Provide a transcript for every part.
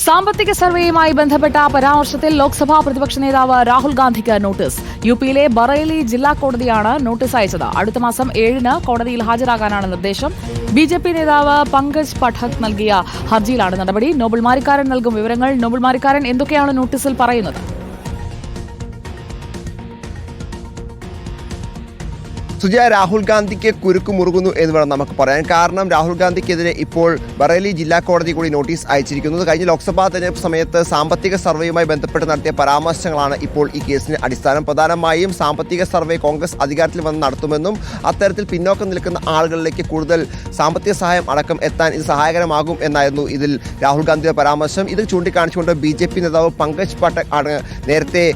സാമ്പത്തിക സർവേയുമായി ബന്ധപ്പെട്ട പരാമർശത്തിൽ ലോക്സഭാ പ്രതിപക്ഷ നേതാവ് രാഹുൽ ഗാന്ധിക്ക് നോട്ടീസ്. യുപിയിലെ ബറേലി ജില്ലാ കോടതിയാണ് നോട്ടീസ് അയച്ചത്. അടുത്ത മാസം 7-ന് കോടതിയിൽ ഹാജരാകാനാണ് നിർദ്ദേശം. ബിജെപി നേതാവ് പങ്കജ് പഠക് നൽകിയ ഹർജിയിലാണ് നടപടി. നോബൽ മാരിക്കാരൻ നൽകും വിവരങ്ങൾ. നോബൽ മാരിക്കാരൻ, എന്തൊക്കെയാണ് നോട്ടീസിൽ പറയുന്നത്? സുജയ, രാഹുൽ ഗാന്ധിക്ക് കുരുക്ക് മുറുകുന്നു എന്ന് വേണം നമുക്ക് പറയാൻ. കാരണം രാഹുൽ ഗാന്ധിക്കെതിരെ ഇപ്പോൾ ബറേലി ജില്ലാ കോടതി കൂടി നോട്ടീസ് അയച്ചിരിക്കുന്നത്. കഴിഞ്ഞ ലോക്സഭാ തെരഞ്ഞെടുപ്പ് സമയത്ത് സാമ്പത്തിക സർവേയുമായി ബന്ധപ്പെട്ട് നടത്തിയ പരാമർശങ്ങളാണ് ഇപ്പോൾ ഈ കേസിന് അടിസ്ഥാനം. പ്രധാനമായും സാമ്പത്തിക സർവേ കോൺഗ്രസ് അധികാരത്തിൽ വന്ന് നടത്തുമെന്നും അത്തരത്തിൽ പിന്നോക്കം നിൽക്കുന്ന ആളുകളിലേക്ക് കൂടുതൽ സാമ്പത്തിക സഹായം അടക്കം എത്താൻ ഇത് സഹായകരമാകും എന്നായിരുന്നു ഇതിൽ രാഹുൽ ഗാന്ധിയുടെ പരാമർശം. ഇത് ചൂണ്ടിക്കാണിച്ചുകൊണ്ട് ബിജെപി നേതാവ് പങ്കജ് പട്ടേൽ ആണ് നേരത്തെ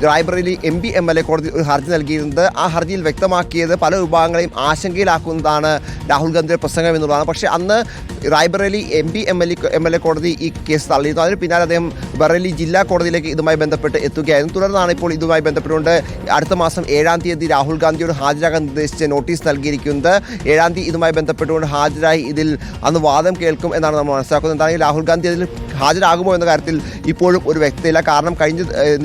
റായ്ബറേലി MLA കോടതി ഒരു ഹർജി നൽകിയിരുന്നത്. ആ ഹർജിയിൽ വ്യക്തമാക്കിയത് പല വിഭാഗങ്ങളെയും ആശങ്കയിലാക്കുന്നതാണ് രാഹുൽ ഗാന്ധിയുടെ പ്രസംഗം എന്നുള്ളതാണ്. പക്ഷേ അന്ന് റായ്ബറേലി MLA കോടതി ഈ കേസ് തള്ളിയിരുന്നു. അതിന് പിന്നാലെ അദ്ദേഹം ബറേലി ജില്ലാ കോടതിയിലേക്ക് ഇതുമായി ബന്ധപ്പെട്ട് എത്തുകയായിരുന്നു. തുടർന്നാണ് ഇപ്പോൾ ഇതുമായി ബന്ധപ്പെട്ടുകൊണ്ട് അടുത്ത മാസം 7-ാം തീയതി രാഹുൽ ഗാന്ധിയോട് ഹാജരാകാൻ നിർദ്ദേശിച്ച് നോട്ടീസ് നൽകിയിരിക്കുന്നത്. 7-ാം തീയതി ഇതുമായി ബന്ധപ്പെട്ടുകൊണ്ട് ഹാജരായി ഇതിൽ അന്ന് വാദം കേൾക്കും എന്നാണ് നമ്മൾ മനസ്സിലാക്കുന്നത്. എന്താണെങ്കിൽ രാഹുൽ ഗാന്ധി അതിൽ ഹാജരാകുമോ എന്ന കാര്യത്തിൽ ഇപ്പോഴും ഒരു വ്യക്തതയില്ല. കാരണം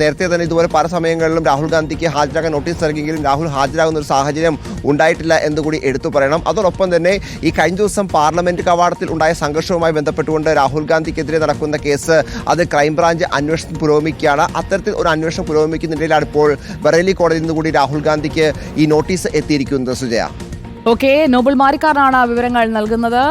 നേരത്തെ തന്നെ ഇതുപോലെ പല സമയങ്ങളിലും രാഹുൽ ഗാന്ധിക്ക് ഹാജരാകാൻ നോട്ടീസ് നൽകിയെങ്കിലും രാഹുൽ ഹാജരാകുന്ന ഒരു സാഹചര്യം ഉണ്ടായിട്ടില്ല എന്നുകൂടി എടുത്തു പറയണം. അതോടൊപ്പം തന്നെ ഈ കഴിഞ്ഞ ദിവസം പാർലമെന്റ് കവാടത്തിൽ ഉണ്ടായ സംഘർഷവുമായി ബന്ധപ്പെട്ടുകൊണ്ട് രാഹുൽ ഗാന്ധിക്കെതിരെ നടക്കുന്ന കേസ് അത് ക്രൈംബ്രാഞ്ച് അന്വേഷണം പുരോഗമിക്കുകയാണ്. അത്തരത്തിൽ ഒരു അന്വേഷണം പുരോഗമിക്കുന്നതിനിടയിലാണ് ഇപ്പോൾ ബറേലി കോടതിയിൽ നിന്ന് കൂടി രാഹുൽ ഗാന്ധിക്ക് ഈ നോട്ടീസ് എത്തിയിരിക്കുന്നത്. സുജയ, ഓക്കെ, നോബൽ മാരിക്കാരനാണ് വിവരങ്ങൾ നൽകുന്നത്.